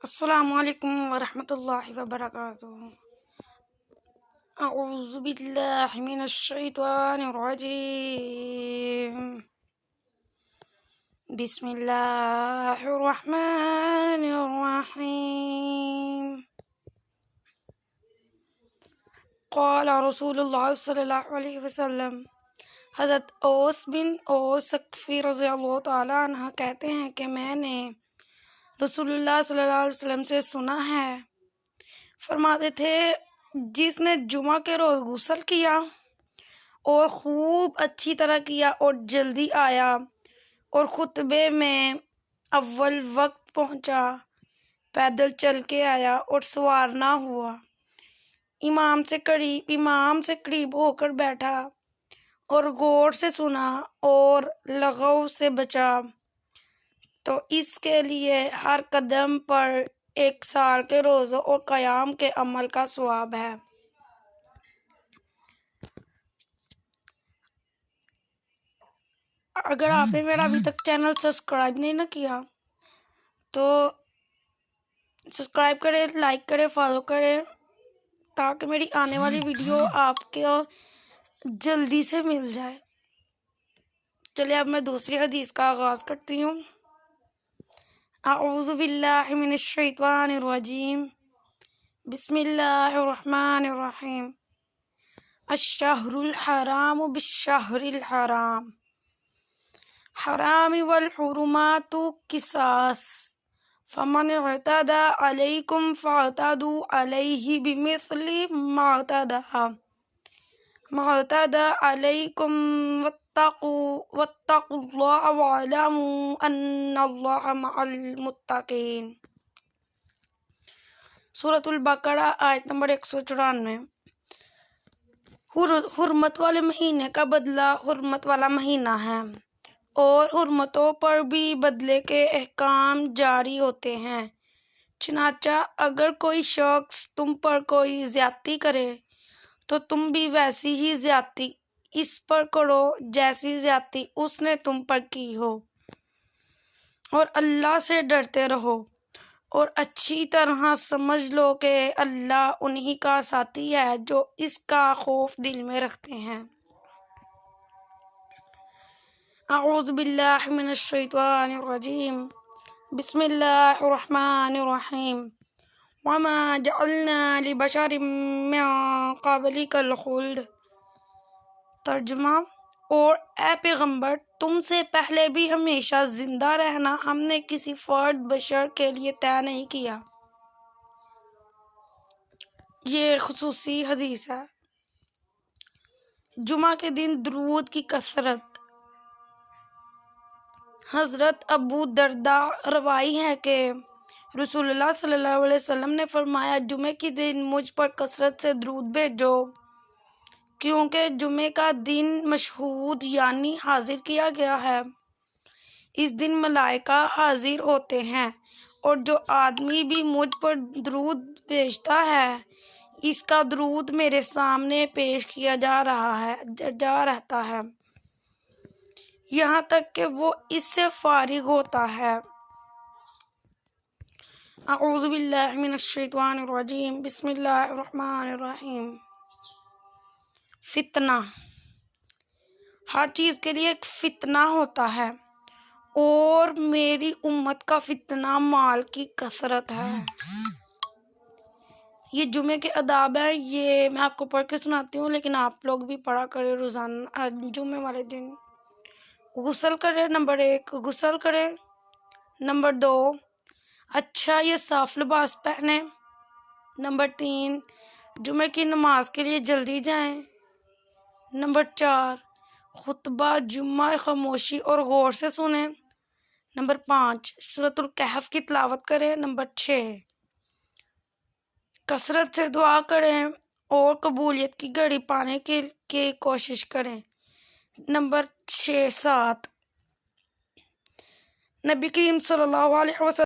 السلام علیکم ورحمۃ اللہ وبرکاتہ۔ اعوذ باللہ من الشیطان الرجیم، بسم اللہ الرحمن الرحیم۔ قال رسول اللہ صلی اللہ علیہ وسلم، حضرت اوس بن اوس ثقفی رضی اللہ تعالیٰ عنہ کہتے ہیں کہ میں نے رسول اللہ صلی اللہ علیہ وسلم سے سنا ہے، فرماتے تھے جس نے جمعہ کے روز غسل کیا اور خوب اچھی طرح کیا اور جلدی آیا اور خطبے میں اول وقت پہنچا، پیدل چل کے آیا اور سوار نہ ہوا، امام سے قریب ہو کر بیٹھا اور غور سے سنا اور لغو سے بچا، تو اس کے لیے ہر قدم پر 1 سال کے روزوں اور قیام کے عمل کا ثواب ہے۔ اگر آپ نے میرا ابھی تک چینل سبسکرائب نہیں نہ کیا تو سبسکرائب کریں، لائک کریں، فالو کریں تاکہ میری آنے والی ویڈیو آپ کو جلدی سے مل جائے۔ چلیے اب میں دوسری حدیث کا آغاز کرتی ہوں۔ اعوذ باللہ من الشیطان الرجیم، بسم اللہ الرحمن الرحیم۔ الشہر الحرام بالشہر الحرام حرام والحرمات قصاص، فمن اعتدى علیکم فاعتدوا علیہ بمثل ما اعتدى علیکم واتقوا اللہ واعلموا ان اللہ مع المتقین۔ سورۃ البقرہ آیت نمبر 194۔ حرمت والے مہینے کا بدلہ حرمت والا مہینہ ہے، اور حرمتوں پر بھی بدلے کے احکام جاری ہوتے ہیں۔ چنانچہ اگر کوئی شخص تم پر کوئی زیادتی کرے تو تم بھی ویسی ہی زیادتی اس پر کرو جیسی زیادتی اس نے تم پر کی ہو، اور اللہ سے ڈرتے رہو اور اچھی طرح سمجھ لو کہ اللہ انہی کا ساتھی ہے جو اس کا خوف دل میں رکھتے ہیں۔ اعوذ باللہ من الشیطان الرجیم، بسم اللہ الرحمن الرحیم۔ وما جعلنا لبشر من قبلک الخلد۔ ترجمہ، اور اے پیغمبر تم سے پہلے بھی ہمیشہ زندہ رہنا ہم نے کسی فرد بشر کے لیے طے نہیں کیا۔ یہ خصوصی حدیث ہے۔ جمعہ کے دن درود کی کثرت۔ حضرت ابو درداء روائی ہے کہ رسول اللہ صلی اللہ علیہ وسلم نے فرمایا، جمعے کے دن مجھ پر کثرت سے درود بھیجو، کیونکہ جمعے کا دن مشہود یعنی حاضر کیا گیا ہے۔ اس دن ملائکہ حاضر ہوتے ہیں، اور جو آدمی بھی مجھ پر درود بھیجتا ہے اس کا درود میرے سامنے پیش کیا جا رہتا ہے یہاں تک کہ وہ اس سے فارغ ہوتا ہے۔ اعوذ باللہ من الشیطان الرجیم، بسم اللہ الرحمن الرحیم۔ فتنہ۔ ہر چیز کے لیے ایک فتنہ ہوتا ہے، اور میری امت کا فتنہ مال کی کثرت ہے۔ یہ جمعے کے آداب ہیں، یہ میں آپ کو پڑھ کے سناتی ہوں، لیکن آپ لوگ بھی پڑھا کریں روزانہ جمعے والے دن۔ غسل کریں، نمبر 1 غسل کریں، نمبر 2 اچھا یا صاف لباس پہنیں، نمبر 3 جمعے کی نماز کے لیے جلدی جائیں، نمبر 4 خطبہ جمعہ خاموشی اور غور سے سنیں، نمبر 5 سورۃ الکہف کی تلاوت کریں، نمبر 6 کثرت سے دعا کریں اور قبولیت کی گھڑی پانے کی کوشش کریں، نمبر 6-7 نبی کریم صلی اللہ علیہ وسلم